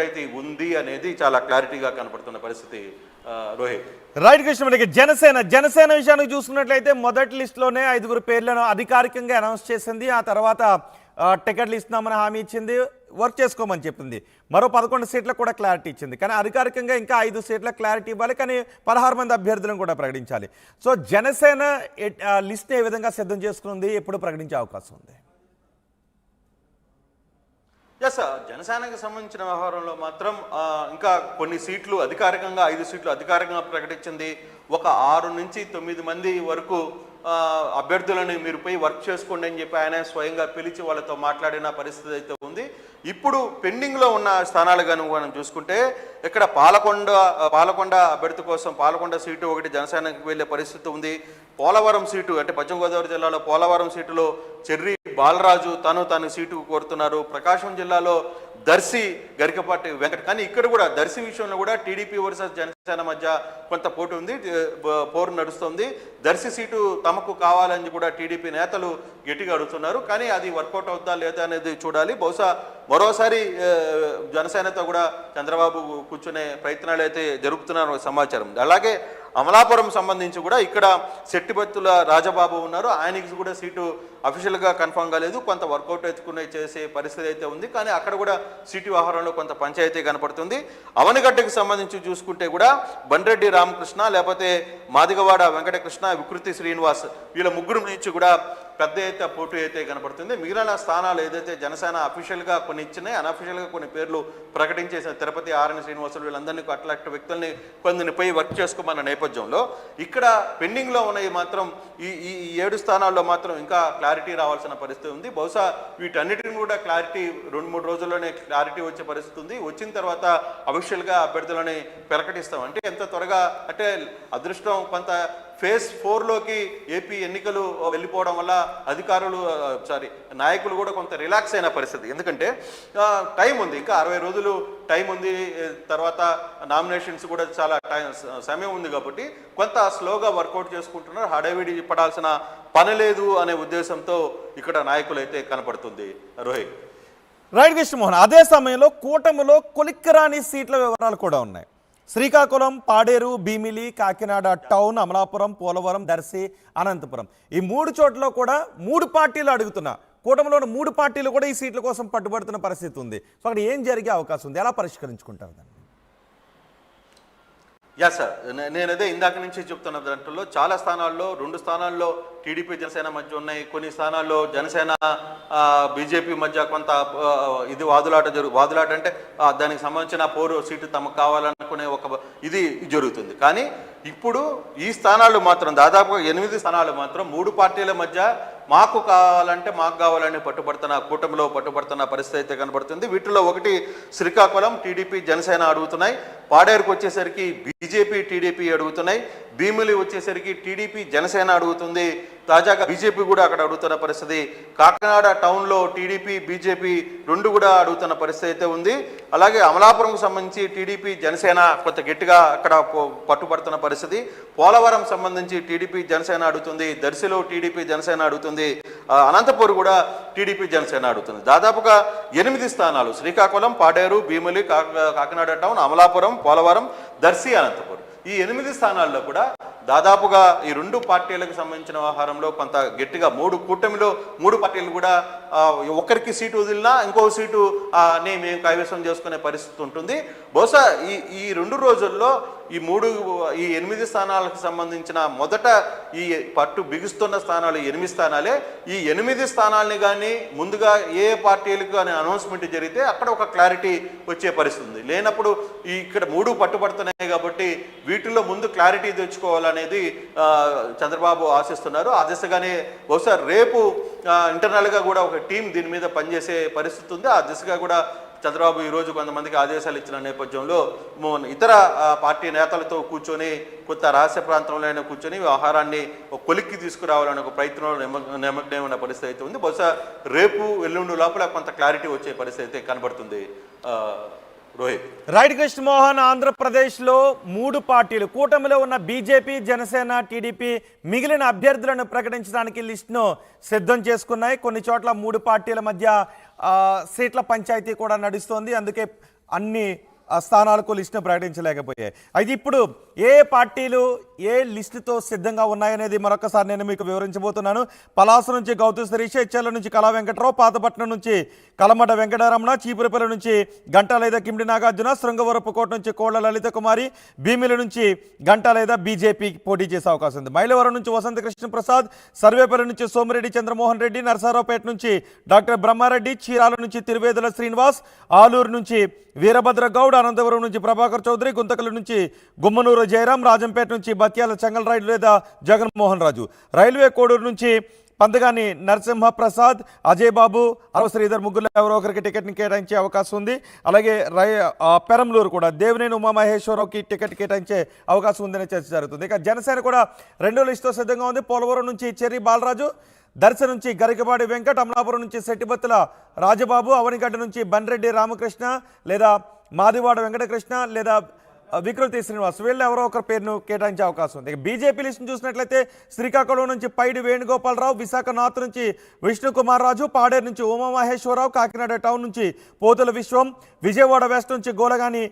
అయితే ఉంది అనేది చాలా క్లారిటీగా కనపడుతున్న పరిస్థితి రోహిత్. రైట్ కృష్ణ, జనసేన విషయానికి చూసుకున్నట్లయితే మొదటి లిస్టులోనే 5 పేర్లను అధికారికంగా అనౌన్స్ చేసింది. ఆ తర్వాత టికెట్లు ఇస్తున్నామని హామీ ఇచ్చింది, వర్క్ చేసుకోమని చెప్పింది. మరో 11 సీట్లకు కూడా క్లారిటీ ఇచ్చింది. కానీ అధికారికంగా ఇంకా 5 సీట్లకు క్లారిటీ ఇవ్వాలి, కానీ 16 మంది అభ్యర్థులను కూడా ప్రకటించాలి. సో జనసేన లిస్ట్ ఏ విధంగా సిద్ధం చేసుకుంది, ఎప్పుడు ప్రకటించే అవకాశం ఉంది? ఎస్, జనసేనకు సంబంధించిన వ్యవహారంలో మాత్రం ఇంకా కొన్ని సీట్లు అధికారికంగా 5 సీట్లు అధికారికంగా ప్రకటించింది. ఒక 6 నుంచి 9 మంది వరకు అభ్యర్థులను మీరు పోయి వర్క్ చేసుకోండి అని చెప్పి ఆయన స్వయంగా పిలిచి వాళ్ళతో మాట్లాడిన పరిస్థితి అయితే ఉంది. ఇప్పుడు పెండింగ్లో ఉన్న స్థానాలు కనుక మనం చూసుకుంటే ఇక్కడ పాలకొండ అభ్యర్థి కోసం పాలకొండ సీటు ఒకటి జనసేనకు వెళ్ళే పరిస్థితి ఉంది. పోలవరం సీటు అంటే పశ్చిమ గోదావరి జిల్లాలో పోలవరం సీటులో చెర్రి బాలరాజు తను సీటు కోరుతున్నారు. ప్రకాశం జిల్లాలో దర్శి గరికపాటి వెంకట. కానీ ఇక్కడ కూడా దర్శి విషయంలో కూడా టీడీపీ వర్సెస్ జనసేన మధ్య కొంత పోటీ ఉంది, పోరు నడుస్తుంది. దర్శి సీటు తమకు కావాలని కూడా టీడీపీ నేతలు గట్టిగా అడుగుతున్నారు. కానీ అది వర్కౌట్ అవుతా లేదా అనేది చూడాలి. బహుశా మరోసారి జనసేనతో కూడా చంద్రబాబు కూర్చునే ప్రయత్నాలు అయితే జరుపుతున్నారు సమాచారం. అలాగే అమలాపురం సంబంధించి కూడా ఇక్కడ శెట్టిబత్తుల రాజబాబు ఉన్నారు, ఆయనకి కూడా సీటు అఫీషియల్గా కన్ఫర్మ్ కాలేదు. కొంత వర్కౌట్ చేసే పరిస్థితి అయితే ఉంది. కానీ అక్కడ కూడా సీటు వ్యవహారంలో కొంత పంచాయతీ కనపడుతుంది. అవనిగడ్డకు సంబంధించి చూసుకుంటే కూడా బండ్రెడ్డి రామకృష్ణ, లేకపోతే మాదిగవాడ వెంకటకృష్ణ, వికృతి శ్రీనివాస్, వీళ్ళ ముగ్గురు నుంచి కూడా పెద్ద ఎత్తున పోటీ అయితే కనపడుతుంది. మిగిలిన స్థానాలు ఏదైతే జనసేన అఫీషియల్గా కొన్ని ఇచ్చినాయి, అన్అఫీషియల్గా కొన్ని పేర్లు ప్రకటించేసిన తిరుపతి ఆర్ఎన్ శ్రీనివాసులు వీళ్ళందరినీ అట్లాంటి వ్యక్తుల్ని కొందరిని పోయి వర్క్ చేసుకోమన్న నేపథ్యంలో ఇక్కడ పెండింగ్లో ఉన్నవి మాత్రం ఈ 7 స్థానాల్లో మాత్రం ఇంకా క్లారిటీ రావాల్సిన పరిస్థితి ఉంది. బహుశా వీటన్నిటిని కూడా క్లారిటీ 2-3 రోజుల్లోనే క్లారిటీ వచ్చే పరిస్థితి ఉంది. వచ్చిన తర్వాత అఫీషియల్గా అభ్యర్థులని ప్రకటిస్తాం. అంటే ఎంత త్వరగా అంటే అదృష్టం కొంత ఫేజ్ 4లోకి ఏపీ ఎన్నికలు వెళ్ళిపోవడం వల్ల నాయకులు కూడా కొంత రిలాక్స్ అయిన పరిస్థితి. ఎందుకంటే టైం ఉంది, ఇంకా 60 రోజులు టైం ఉంది. తర్వాత నామినేషన్స్ కూడా చాలా సమయం ఉంది కాబట్టి కొంత స్లోగా వర్కౌట్ చేసుకుంటున్నారు. హడావిడి పడాల్సిన పని లేదు అనే ఉద్దేశంతో ఇక్కడ నాయకులు అయితే కనపడుతుంది రోహిత్. రైట్ కృష్ణమోహన్, అదే సమయంలో కూటమిలో కొలిక్కరాని సీట్ల వివరాలు కూడా ఉన్నాయి. శ్రీకాకుళం, పాడేరు, భీమిలి, కాకినాడ టౌన్, అమలాపురం, పోలవరం, దర్శి, అనంతపురం ఈ 3 చోట్ల కూడా 3 పార్టీలు అడుగుతున్నా. కూటమిలోని 3 పార్టీలు కూడా ఈ సీట్ల కోసం పట్టుబడుతున్న పరిస్థితి ఉంది. సో అక్కడ ఏం జరిగే అవకాశం ఉంది, ఎలా పరిష్కరించుకుంటారు దాన్ని? ఎస్ సార్, నేనదే ఇందాక నుంచి చెప్తున్న దాంట్లో చాలా స్థానాల్లో 2 స్థానాల్లో టీడీపీ జనసేన మధ్య ఉన్నాయి. కొన్ని స్థానాల్లో జనసేన బీజేపీ మధ్య కొంత ఇది వాదులాట అంటే దానికి సంబంధించిన పోరు సీటు తమకు కావాలనుకునే ఒక ఇది జరుగుతుంది. కానీ ఇప్పుడు ఈ స్థానాలు మాత్రం దాదాపుగా 8 స్థానాలు మాత్రం 3 పార్టీల మధ్య మాకు కావాలని కూటమిలో పట్టుబడుతున్న పరిస్థితి అయితే కనబడుతుంది. వీటిలో ఒకటి శ్రీకాకుళం టీడీపీ జనసేన అడుగుతున్నాయి, పాడేరుకు వచ్చేసరికి బీజేపీ టీడీపీ అడుగుతున్నాయి, భీమిలి వచ్చేసరికి టీడీపీ జనసేన అడుగుతుంది. తాజాగా బీజేపీ కూడా అక్కడ అడుగుతున్న పరిస్థితి. కాకినాడ టౌన్లో టీడీపీ బీజేపీ 2 కూడా అడుగుతున్న పరిస్థితి అయితే ఉంది. అలాగే అమలాపురంకు సంబంధించి టీడీపీ జనసేన కొంత గట్టిగా అక్కడ పట్టుబడుతున్న పరిస్థితి. పోలవరం సంబంధించి టీడీపీ జనసేన అడుగుతుంది, దర్శిలో టీడీపీ జనసేన అడుగుతుంది, అనంతపురం కూడా టీడీపీ జనసేన అడుగుతుంది. దాదాపుగా 8 స్థానాలు శ్రీకాకుళం, పాడేరు, భీమిలి, కాకినాడ టౌన్, అమలాపురం, పోలవరం, దర్శి, అనంతపురం ఈ 8 స్థానాల్లో కూడా దాదాపుగా ఈ 2 పార్టీలకు సంబంధించిన వ్యవహారంలో కొంత గట్టిగా కూటమిలో 3 పార్టీలు కూడా ఒకరికి సీటు వదిలినా ఇంకో సీటు మేము కైవసం చేసుకునే పరిస్థితి ఉంటుంది. బహుశా ఈ 2 రోజుల్లో ఈ 8 స్థానాలకు సంబంధించిన మొదట ఈ పట్టు బిగుస్తున్న స్థానాలు 8 స్థానాలే. ఈ 8 స్థానాలని కానీ ముందుగా ఏ పార్టీలకు అనే అనౌన్స్మెంట్ జరిగితే అక్కడ ఒక క్లారిటీ వచ్చే పరిస్థితి ఉంది. లేనప్పుడు ఇక్కడ 3 పట్టుబడుతున్నాయి కాబట్టి వీటిల్లో ముందు క్లారిటీ తెచ్చుకోవాలనేది చంద్రబాబు ఆశిస్తున్నారు. ఆ దిశగానే బహుశా రేపు ఇంటర్నల్గా కూడా ఒక టీం దీని మీద పనిచేసే పరిస్థితి ఉంది. ఆ దిశగా కూడా చంద్రబాబు ఈరోజు కొంతమందికి ఆదేశాలు ఇచ్చిన నేపథ్యంలో ఇతర పార్టీ నేతలతో కూర్చొని కొత్త రహస్య ప్రాంతంలో కూర్చొని వ్యవహారాన్ని కొలిక్కి తీసుకురావాలనే ఒక ప్రయత్నంలో నిమగ్నమైన పరిస్థితి అయితే ఉంది. బహుశా రేపు ఎల్లుండి లోపల కొంత క్లారిటీ వచ్చే పరిస్థితి అయితే కనబడుతుంది రోహిత్. రైట్ కృష్ణమోహన్, ఆంధ్రప్రదేశ్లో 3 పార్టీలు కూటమిలో ఉన్న బీజేపీ, జనసేన, టీడీపీ మిగిలిన అభ్యర్థులను ప్రకటించడానికి లిస్టును సిద్ధం చేసుకున్నాయి. కొన్ని చోట్ల 3 పార్టీల మధ్య సీట్ల పంచాయతీ కూడా నడుస్తోంది. అందుకే అన్ని స్థానాలకు లిస్టును ప్రకటించలేకపోయాయి. అయితే ఇప్పుడు ఏ పార్టీలు ఏ లిస్టుతో సిద్ధంగా ఉన్నాయనేది మరొకసారి నేను మీకు వివరించబోతున్నాను. పలాస నుంచి గౌతు శిరీష్, ఇచ్చెర్ల నుంచి కళా వెంకట్రావు, పాతపట్నం నుంచి కలమట వెంకటరమణ, చీపురపల్లి నుంచి గంటా లేదా కిమిడి నాగార్జున, శృంగవరపుకోట నుంచి కోళ్ల లలిత కుమారి, భీమిలి నుంచి గంటా లేదా బీజేపీ పోటీ చేసే అవకాశం ఉంది. మైలవరం నుంచి వసంత కృష్ణ ప్రసాద్, సర్వేపల్లి నుంచి సోమిరెడ్డి చంద్రమోహన్ రెడ్డి, నరసరావుపేట నుంచి డాక్టర్ బ్రహ్మారెడ్డి, చీరాల నుంచి తిరువేదుల శ్రీనివాస్, ఆలూరు నుంచి వీరభద్ర గౌడ్, అనంతపురం నుంచి ప్రభాకర్ చౌదరి, గుంతకల్ నుంచి గుమ్మనూరు జయరాం, రాజంపేట నుంచి బత్యాల చెంగల్ రైలు లేదా జగన్మోహన్ రాజు, రైల్వే కోడూరు నుంచి పంతగాని నరసింహ ప్రసాద్, అజయ్ బాబు, అరవ శ్రీధర్ ముగ్గురులో ఎవరో ఒకరికి టికెట్ని కేటాయించే అవకాశం ఉంది. అలాగే పెరంలూరు కూడా దేవినేని ఉమామహేశ్వరరావుకి టికెట్ కేటాయించే అవకాశం ఉందనే చర్చ జరుగుతుంది. ఇక జనసేన కూడా రెండో లిస్టుతో సిద్ధంగా ఉంది. పోలవరం నుంచి చెర్రి బాలరాజు, దర్శ నుంచి గరికపాటి వెంకట్, అమలాపురం నుంచి శెట్టిబత్తుల రాజబాబు, అవనిగడ్డ నుంచి బన్రెడ్డి రామకృష్ణ లేదా మాదివాడ వెంకటకృష్ణ లేదా వికృతి శ్రీనివాస్, వీళ్ళు ఎవరో ఒకరి పేరును కేటాయించే అవకాశం ఉంది. ఇక బీజేపీ లిస్టును చూసినట్లయితే శ్రీకాకుళం నుంచి పైడి వేణుగోపాలరావు, విశాఖ నార్త్ నుంచి విష్ణుకుమార్ రాజు, పాడేరు నుంచి ఉమామహేశ్వరరావు, కాకినాడ టౌన్ నుంచి పోతుల విశ్వం, విజయవాడ వెస్ట్ నుంచి గోలగాని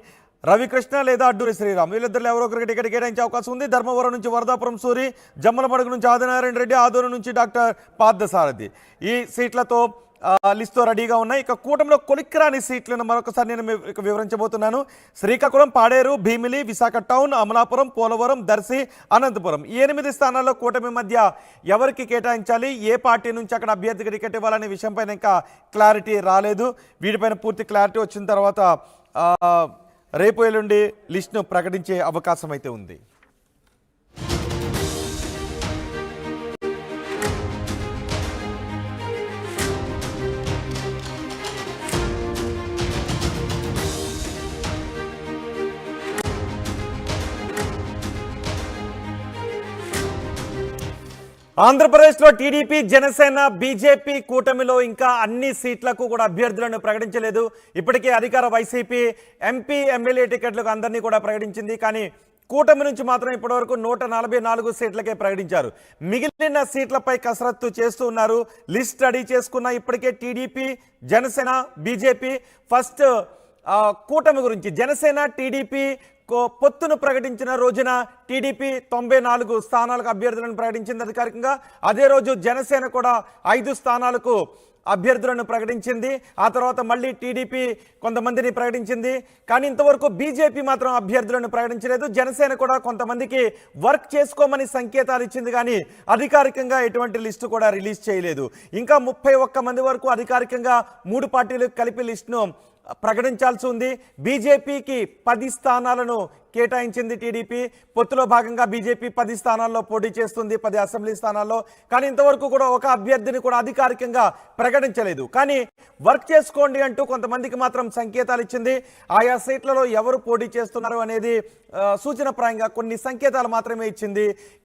రవికృష్ణ లేదా అడ్డూరి శ్రీరామ్, వీళ్ళిద్దరు ఎవరో ఒకరికి టికెట్ కేటాయించే అవకాశం ఉంది. ధర్మవరం నుంచి వరదాపురం సూరి, జమ్మలమడుగు నుంచి ఆదినారాయణ రెడ్డి, ఆదూరు నుంచి డాక్టర్ పార్థసారథి, ఈ సీట్లతో లిస్టుతో రెడీగా ఉన్నాయి. ఇక కూటమిలో కొలిక్కిరాని సీట్లను మరొకసారి నేను మీకు వివరించబోతున్నాను. శ్రీకాకుళం, పాడేరు, భీమిలి, విశాఖ టౌన్, అమలాపురం, పోలవరం, దర్శి, అనంతపురం, ఈ 8 స్థానాల్లో కూటమి మధ్య ఎవరికి కేటాయించాలి, ఏ పార్టీ నుంచి అక్కడ అభ్యర్థికి టికెట్ ఇవ్వాలనే విషయంపైన ఇంకా క్లారిటీ రాలేదు. వీటిపైన పూర్తి క్లారిటీ వచ్చిన తర్వాత రేపు ఎల్లుండి లిస్టును ప్రకటించే అవకాశం అయితే ఉంది. ఆంధ్రప్రదేశ్లో టీడీపీ, జనసేన, బీజేపీ కూటమిలో ఇంకా అన్ని సీట్లకు కూడా అభ్యర్థులను ప్రకటించలేదు. ఇప్పటికే అధికార వైసీపీ ఎంపీ, ఎమ్మెల్యే టికెట్లకు అందరినీ కూడా ప్రకటించింది. కానీ కూటమి నుంచి మాత్రం ఇప్పటివరకు 144 సీట్లకే ప్రకటించారు. మిగిలిన సీట్లపై కసరత్తు చేస్తూ ఉన్నారు. లిస్ట్ రెడీ చేసుకున్న ఇప్పటికే టీడీపీ, జనసేన, బీజేపీ. ఫస్ట్ కూటమి గురించి జనసేన టీడీపీ పొత్తును ప్రకటించిన రోజున టీడీపీ 94 స్థానాలకు అభ్యర్థులను ప్రకటించింది అధికారికంగా. అదే రోజు జనసేన కూడా 5 స్థానాలకు అభ్యర్థులను ప్రకటించింది. ఆ తర్వాత మళ్ళీ టీడీపీ కొంతమందిని ప్రకటించింది. కానీ ఇంతవరకు బీజేపీ మాత్రం అభ్యర్థులను ప్రకటించలేదు. జనసేన కూడా కొంతమందికి వర్క్ చేసుకోమని సంకేతాలు ఇచ్చింది, కానీ అధికారికంగా ఎటువంటి లిస్టు కూడా రిలీజ్ చేయలేదు. ఇంకా 31 మంది వరకు అధికారికంగా 3 పార్టీలకు కలిపి లిస్టును ప్రకటించాల్సి ఉంది. బీజేపీకి 10 స్థానాలను కేటాయించింది టీడీపీ. పొత్తులో భాగంగా బీజేపీ 10 స్థానాల్లో పోటీ చేస్తుంది, 10 అసెంబ్లీ స్థానాల్లో. కానీ ఇంతవరకు కూడా ఒక అభ్యర్థిని కూడా అధికారికంగా ప్రకటించలేదు. కానీ వర్క్ చేసుకోండి అంటూ కొంతమందికి మాత్రం సంకేతాలు ఇచ్చింది. ఆయా సీట్లలో ఎవరు పోటీ చేస్తున్నారు అనేది సూచనప్రాయంగా కొన్ని సంకేతాలు మాత్రమే ఇచ్చింది.